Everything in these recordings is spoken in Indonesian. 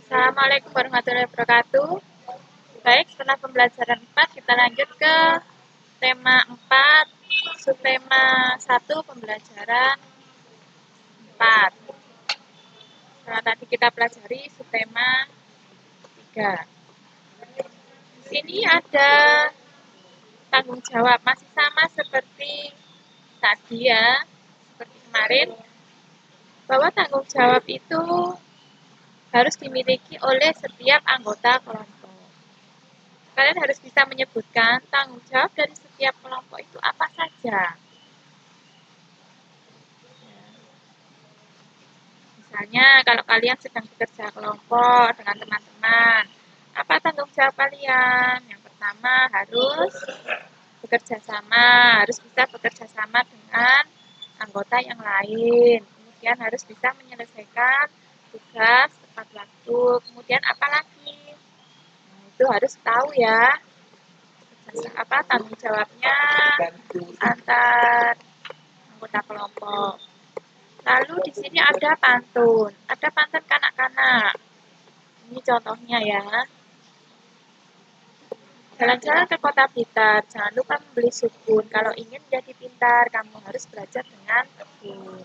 Assalamualaikum warahmatullahi wabarakatuh. Baik, setelah pembelajaran 4, kita lanjut ke tema 4, subtema 1, pembelajaran 4. Setelah tadi kita pelajari subtema 3. Di sini ada tanggung jawab, masih sama seperti tadi ya, seperti kemarin, bahwa tanggung jawab itu harus dimiliki oleh setiap anggota kelompok. Kalian harus bisa menyebutkan tanggung jawab dari setiap kelompok itu apa saja. Misalnya, kalau kalian sedang bekerja kelompok dengan teman-teman, apa tanggung jawab kalian? Yang pertama, harus bekerja sama, harus bisa bekerja sama dengan anggota yang lain. Kemudian harus bisa menyelesaikan tugas tepat waktu. Kemudian apa lagi? Nah, itu harus tahu ya. Apa tanggung jawabnya antar anggota kelompok. Lalu di sini ada pantun. Ada pantun kanak-kanak. Ini contohnya ya. Jalan-jalan ke kota Blitar, jangan lupa membeli sukun. Kalau ingin jadi pintar, kamu harus belajar dengan tekun.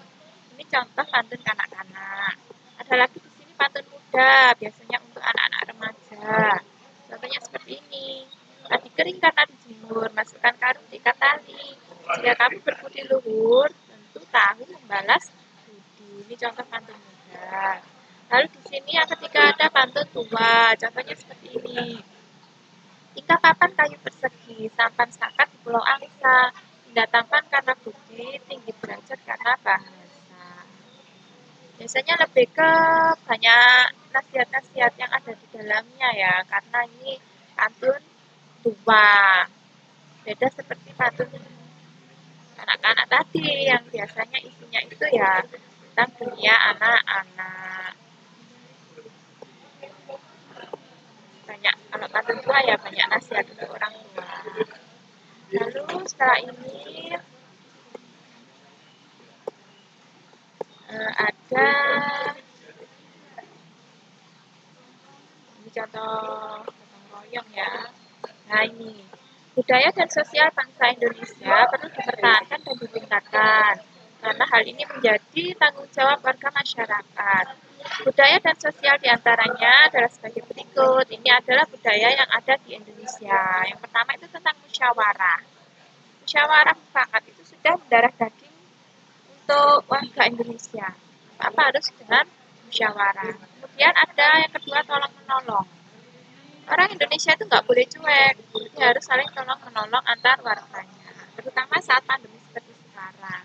Ini contoh pantun kanak-kanak. Ada lagi di sini pantun muda, biasanya untuk anak-anak remaja. Contohnya seperti ini. Tadi kering karena dijemur, masukkan karung diikat tali. Jika kamu berbudi luhur, tentu tahu membalas budi. Ini contoh pantun muda. Lalu di sini yang ketiga ada pantun tua. Contohnya seperti ini. Ika papan kayu persegi, sampan sakat di pulau angsa. Indah tampan karena bukti, tinggi derajat karena bahasa. Biasanya lebih ke banyak nasihat-nasihat yang ada di dalamnya ya, karena ini pantun tua. Beda seperti pantun anak-anak tadi yang biasanya isinya itu ya tentang dunia anak-anak. Banyak kalau pantun tua ya banyak nasihat untuk orang tua. Lalu setelah ini ada ini contoh gotong royong ya. Nah ini budaya dan sosial bangsa Indonesia perlu dipertahankan dan ditingkatkan karena hal ini menjadi tanggung jawab warga masyarakat. Budaya dan sosial diantaranya adalah sebagai berikut. Ini adalah budaya yang ada di Indonesia. Yang pertama itu tentang musyawarah. Musyawarah mufakat itu sudah mendarah daging untuk warga Indonesia. Apa harus dengan musyawarah. Kemudian ada yang kedua tolong menolong. Orang Indonesia itu nggak boleh cuek, jadi harus saling tolong menolong antar warganya, terutama saat pandemi seperti sekarang.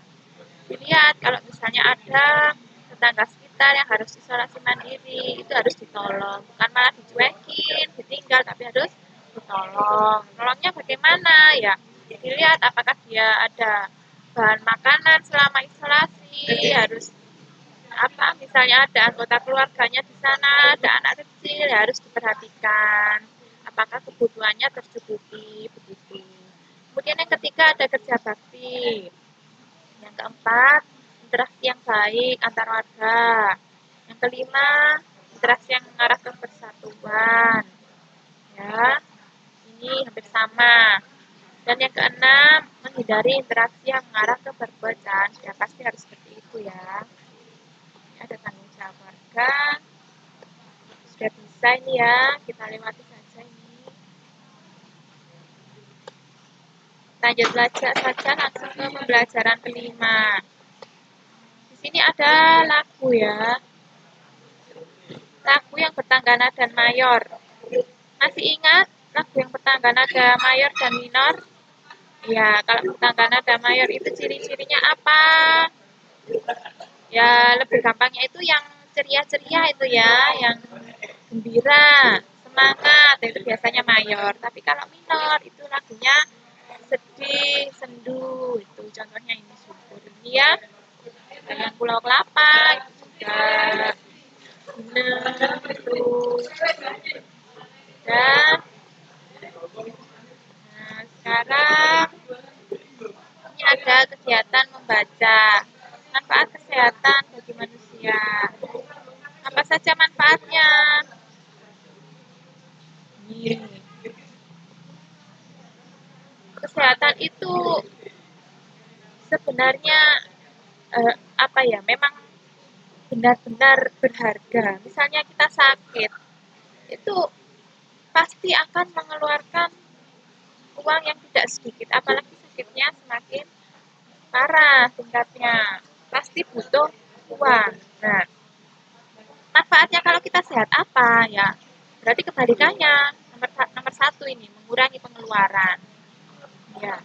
Dilihat kalau misalnya ada tetangga sekitar yang harus isolasi mandiri, itu harus ditolong, bukan malah dicuekin, ditinggal, tapi harus ditolong. Tolongnya bagaimana ya? Dilihat apakah dia ada bahan makanan selama isolasi, harus apa misalnya ada anggota keluarganya di sana, ada anak kecil, ya harus diperhatikan apakah kebutuhannya tercukupi begitu. Kemudian yang ketiga ada kerja bakti. Yang keempat interaksi yang baik antar warga. Yang kelima interaksi yang mengarah ke persatuan. Ya, ini hampir sama. Dan yang keenam menghindari interaksi yang mengarah ke perbuatan. Ya pasti harus seperti itu ya. Ada tanggung jawab warga. Sudah bisa ini ya, kita lewati saja ini. Lanjut saja langsung ke pembelajaran kelima. Di sini ada lagu ya. Lagu yang bertangga nada dan mayor. Masih ingat lagu yang bertangga nada mayor dan minor? Ya, kalau bertangga nada mayor itu ciri-cirinya apa? Ya, lebih gampangnya itu yang ceria-ceria itu ya, yang gembira, semangat, itu biasanya mayor. Tapi kalau minor itu lagunya sedih, sendu, itu contohnya ini syukur ini ya. Dengan Pulau Kelapa itu juga itu. Dan sekarang ini ada kegiatan membaca. Manfaat kesehatan bagi manusia. Apa saja manfaatnya? kesehatan itu sebenarnya memang benar-benar berharga. Misalnya kita sakit, itu pasti akan mengeluarkan uang yang tidak sedikit, apalagi sakitnya semakin parah tingkatnya, pasti butuh uang. Nah, manfaatnya kalau kita sehat apa ya? Berarti kebalikannya, nomor satu ini mengurangi pengeluaran. Ya,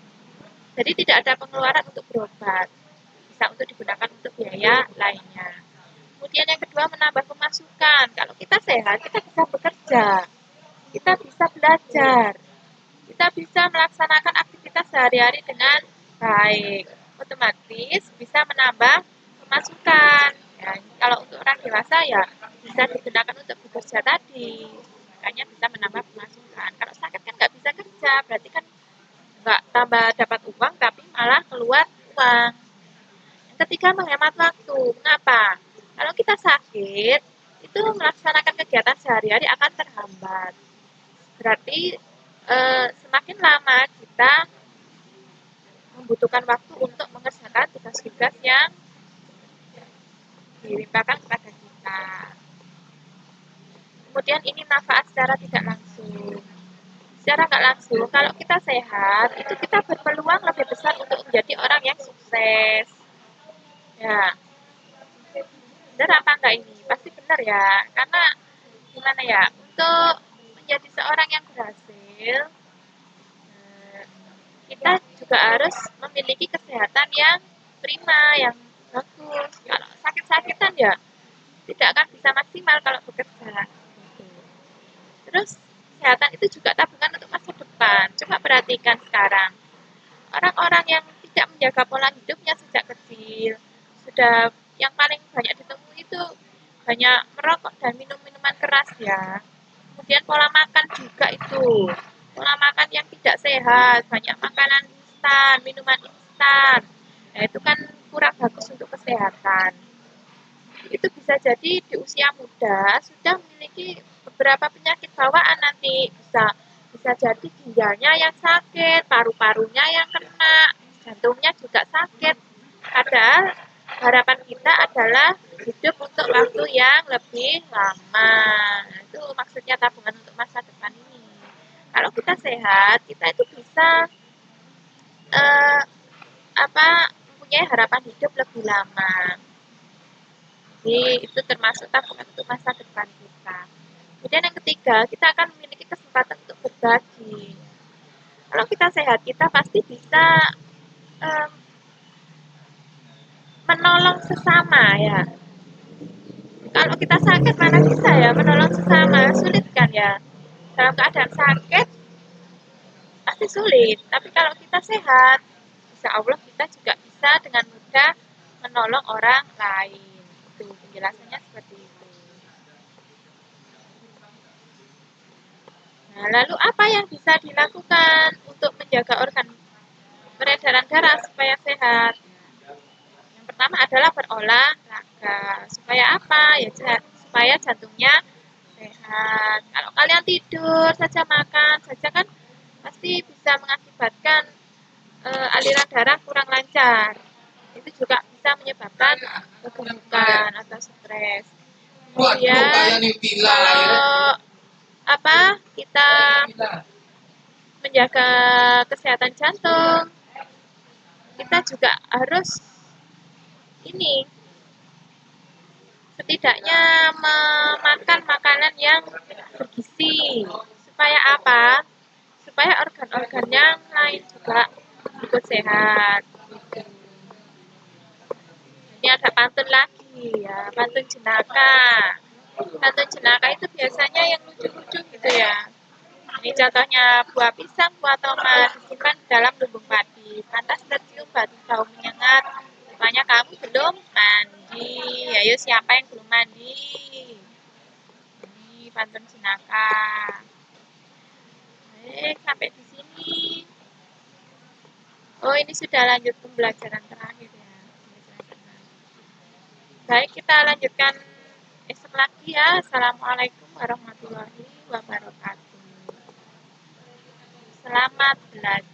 jadi tidak ada pengeluaran untuk berobat, bisa untuk digunakan untuk biaya lainnya. Kemudian yang kedua menambah pemasukan. Kalau kita sehat, kita bisa bekerja, kita bisa belajar, kita bisa melaksanakan aktivitas sehari-hari dengan baik. Otomatis bisa menambah pemasukan. Ya, kalau untuk orang dewasa ya bisa digunakan untuk bekerja tadi, makanya bisa menambah pemasukan. Kalau sakit kan nggak bisa kerja, berarti kan nggak tambah dapat uang, tapi malah keluar uang. Yang ketiga menghemat waktu. Mengapa? Kalau kita sakit, itu melaksanakan kegiatan sehari-hari akan terhambat. Berarti semakin lama kita membutuhkan waktu untuk mengerjakan tugas-tugas yang dilimpahkan kepada kita. Kemudian ini manfaat secara tidak langsung. Secara nggak langsung, kalau kita sehat, itu kita berpeluang lebih besar untuk menjadi orang yang sukses. Ya, benar apa enggak ini? Pasti benar ya, karena gimana ya, untuk menjadi seorang yang berhasil, kita juga harus memiliki kesehatan yang prima, yang bagus. Kalau sakit-sakitan ya tidak akan bisa maksimal kalau bekerja. Terus kesehatan itu juga tabungan untuk masa depan. Coba perhatikan sekarang, orang-orang yang tidak menjaga pola hidupnya sejak kecil, sudah yang paling banyak ditemui itu banyak merokok dan minum minuman keras ya. Kemudian pola makan juga itu, pola makan yang tidak sehat, banyak makanan instan, minuman instan. Nah, itu kan kurang bagus untuk kesehatan. Itu bisa jadi di usia muda sudah memiliki beberapa penyakit bawaan nanti, bisa jadi ginjalnya yang sakit, paru-parunya yang kena, jantungnya juga sakit. Padahal harapan kita adalah hidup untuk waktu yang lebih lama. Nah, itu maksudnya tabungan untuk masa depan ini. Kalau kita sehat, kita itu bisa eh, mempunyai harapan hidup lebih lama. Jadi itu termasuk tabungan untuk masa depan kita. Kemudian yang ketiga, kita akan memiliki kesempatan untuk berbagi. Kalau kita sehat, kita pasti bisa um, menolong sesama ya. Kalau kita sakit mana bisa ya menolong sesama, sulit kan ya. Dalam keadaan sakit pasti sulit, tapi kalau kita sehat, insya Allah kita juga bisa dengan mudah menolong orang lain. Itu penjelasannya seperti itu. Nah, lalu apa yang bisa dilakukan untuk menjaga organ peredaran darah supaya sehat? Yang pertama adalah berolahraga. Supaya apa? Ya supaya jantungnya sehat. Kalau kalian tidur saja, makan saja kan pasti bisa mengakibatkan aliran darah kurang lancar. Itu juga bisa menyebabkan kegemukan atau stres. Kemudian kalau kita menjaga kesehatan jantung, kita juga harus ini setidaknya memakan makanan yang bergizi. Supaya apa? Supaya organ-organ yang lain juga ikut sehat. Ini ada pantun lagi ya, pantun jenaka. Pantun jenaka itu biasanya yang lucu-lucu gitu ya. Ini contohnya buah pisang, buah tomat disimpan dalam lumbung padi. Pantas tercium bau menyengat. Rupanya kamu belum mandi. Ayo siapa yang belum mandi? Ini pantun jenaka. Sampai di sini. Oh, ini sudah lanjut pembelajaran terakhir ya. Baik, kita lanjutkan esok lagi ya. Assalamualaikum warahmatullahi wabarakatuh. Selamat belajar.